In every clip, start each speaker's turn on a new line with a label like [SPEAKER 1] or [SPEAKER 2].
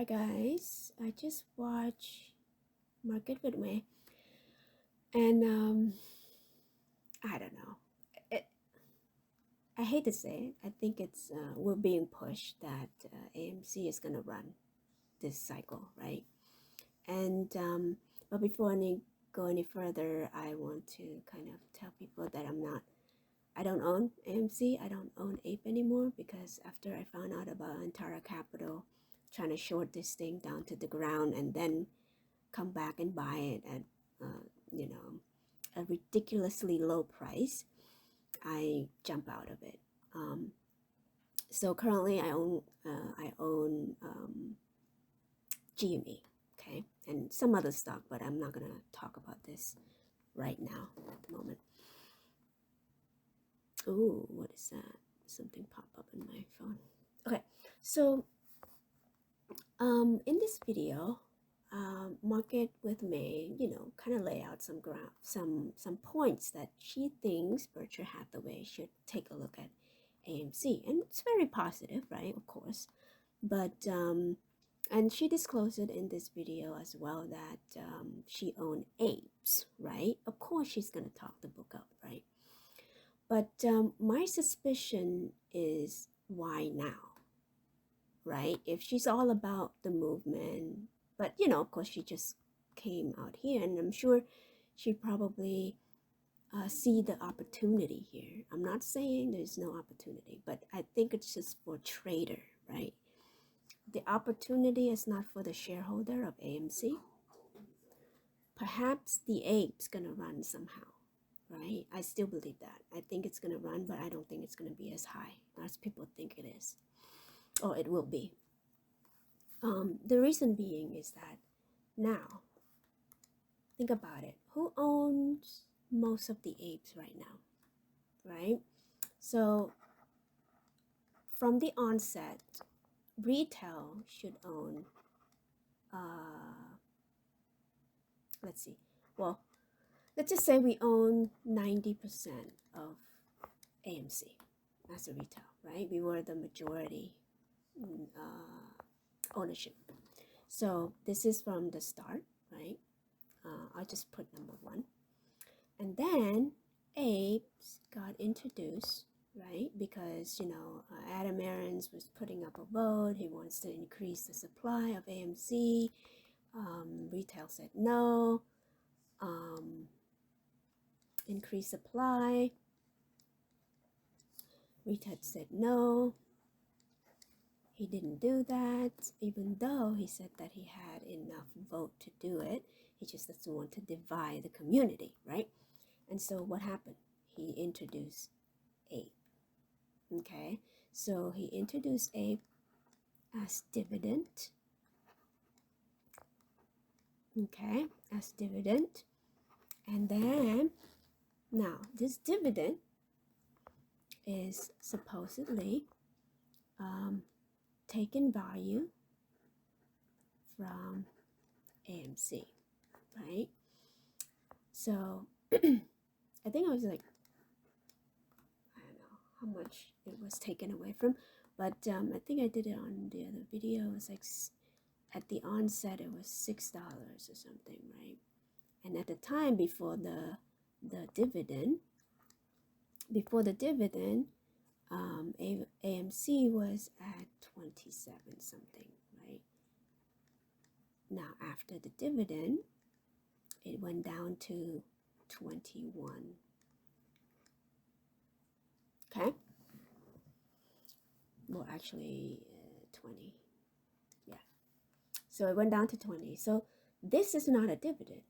[SPEAKER 1] Alright guys, I just watched Market with Me and I don't know. It, I hate to say it, I think it's we're being pushed that AMC is gonna run this cycle, right? And but before I go any further, I want to kind of tell people that I don't own AMC, I don't own APE anymore, because after I found out about Antara Capital trying to short this thing down to the ground and then come back and buy it at you know, a ridiculously low price, I jump out of it. So currently I own GME, okay, and some other stock, but I'm not gonna talk about this right now at the moment. Oh, what is that? Something popped up in my phone. Okay, so in this video, Market with May, kind of lay out some points that she thinks Berkshire Hathaway should take a look at AMC, and it's very positive, right? Of course, but and she disclosed it in this video as well that she owned apes, right? Of course, she's gonna talk the book up, right? But my suspicion is why now, right? If she's all about the movement, but of course, she just came out here, and I'm sure she probably see the opportunity here. I'm not saying there's no opportunity, but I think it's just for trader, right? The opportunity is not for the shareholder of AMC. Perhaps the ape's gonna run somehow, right? I still believe that. I think it's gonna run, but I don't think it's gonna be as high as people think it is, or it will be. The reason being is that now, think about it. Who owns most of the apes right now, right? So from the onset, retail should own, let's see, well, let's just say we own 90% of AMC as a retail, right? We were the majority ownership. So this is from the start, right? I'll just put number 1. And then apes got introduced, right? Because, Adam Aarons was putting up a vote. He wants to increase the supply of AMC. Retail said no. Increase supply. Retail said no. He didn't do that, even though he said that he had enough vote to do it. He just doesn't want to divide the community, right? And so what happened? He introduced ape. Okay, so he introduced ape as dividend. Okay, as dividend. And then now this dividend is supposedly taken value from AMC, right? So I think it was like, I don't know how much it was taken away from, but I think I did it on the other video. It was like at the onset it was $6 or something, right? And at the time before the dividend, AMC was at 27 something, right? Now after the dividend, it went down to 21. Okay. Well, actually, 20. Yeah. So it went down to 20. So this is not a dividend.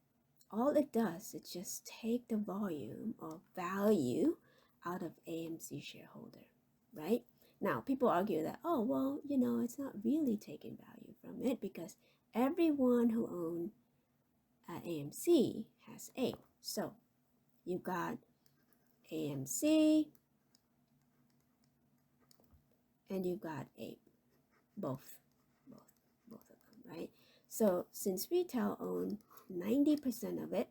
[SPEAKER 1] All it does is just take the volume or value out of AMC shareholder, right? Now, people argue that, oh, well, it's not really taking value from it because everyone who owned AMC has ape. So you got AMC and you got ape, both of them, right? So since retail owned 90% of it,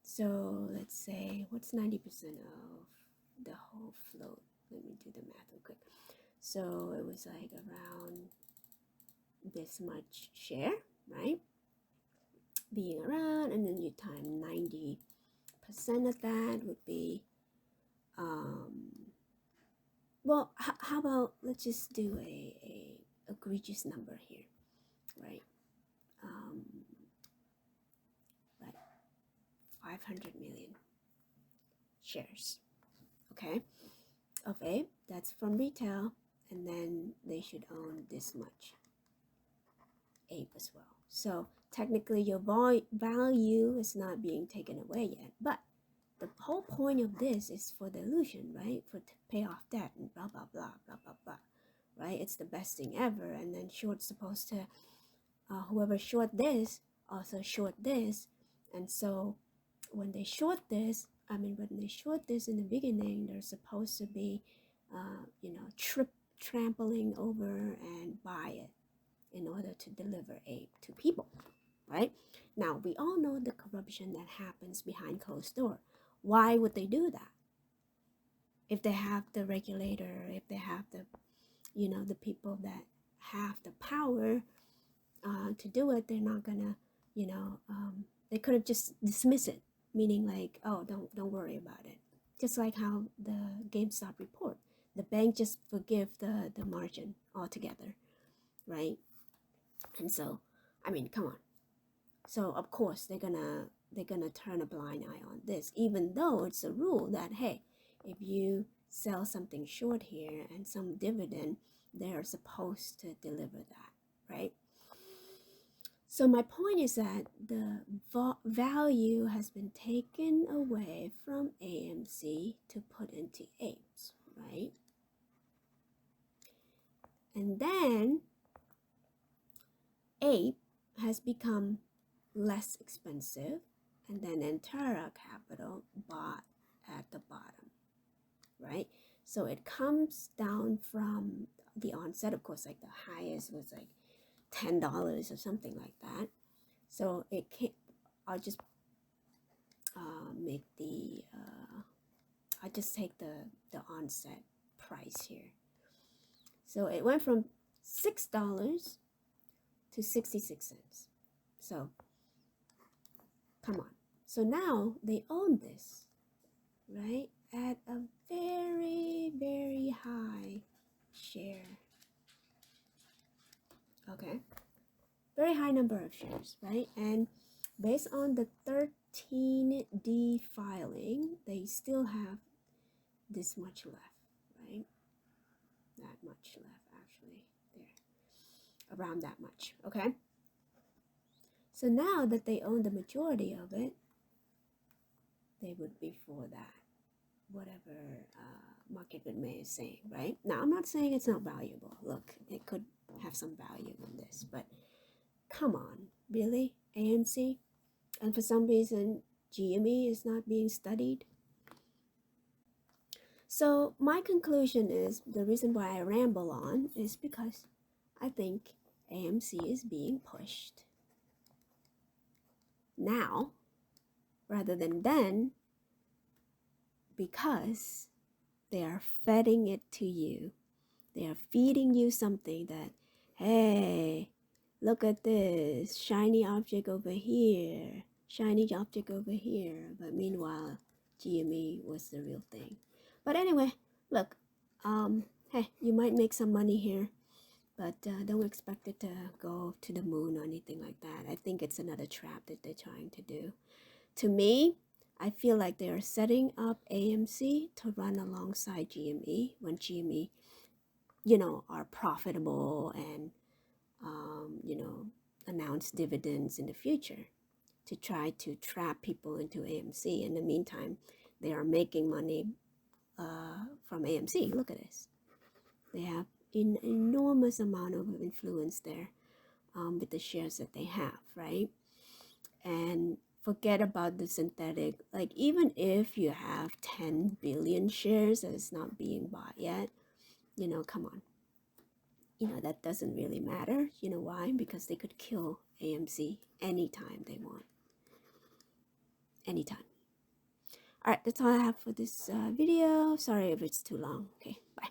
[SPEAKER 1] so let's say, what's 90% of the whole float? Let me do the math real quick. So it was like around this much share, right? Being around, and then you time 90% of that would be, well, how about let's just do a egregious number here, right? Like 500 million shares, okay, of A. That's from retail, and then they should own this much A as well. So technically your value is not being taken away yet, but the whole point of this is for the illusion, right? For to pay off debt and blah blah blah blah blah blah, right? It's the best thing ever, and then short's supposed to whoever short this also short this, and so when they short this, when they short this in the beginning, they're supposed to be, trampling over and buy it in order to deliver aid to people, right? Now, we all know the corruption that happens behind closed door. Why would they do that? If they have the regulator, if they have the, the people that have the power to do it, they're not gonna, they could have just dismissed it, meaning like, oh, don't worry about it. Just like how the GameStop report, the bank just forgive the margin altogether, right? And so, come on. So of course they're gonna turn a blind eye on this, even though it's a rule that, hey, if you sell something short here and some dividend, they're supposed to deliver that, right? So my point is that the value has been taken away from AMC to put into apes, right? And then ape has become less expensive, and then Entera Capital bought at the bottom, right? So it comes down from the onset, of course, like the highest was like $10 or something like that. So it can't, I'll just make the, I'll just take the onset price here. So it went from $6 to 66 cents. So come on. So now they own this, right? At a very, very high share. Okay. Very high number of shares, right? And based on the 13D filing, they still have this much left, right? That much left, actually. There. Around that much, okay? So now that they own the majority of it, they would be for that, whatever market may is saying, right? Now, I'm not saying it's not valuable. Look, it could have some value in this, but come on, really? AMC? And for some reason, GME is not being studied. So my conclusion is, the reason why I ramble on is because I think AMC is being pushed now rather than then, because they are feeding it to you. They are feeding you something that, hey, look at this shiny object over here, shiny object over here. But meanwhile, GME was the real thing. But anyway, look, hey, you might make some money here, but don't expect it to go to the moon or anything like that. I think it's another trap that they're trying to do. To me, I feel like they are setting up AMC to run alongside GME when GME, are profitable and, announce dividends in the future, to try to trap people into AMC. In the meantime, they are making money from AMC. Look at this. They have an enormous amount of influence there with the shares that they have, right? And forget about the synthetic. Like, even if you have 10 billion shares that is not being bought yet, come on. That doesn't really matter. You know why? Because they could kill AMC anytime they want. Anytime. All right, that's all I have for this video. Sorry if it's too long. Okay, bye.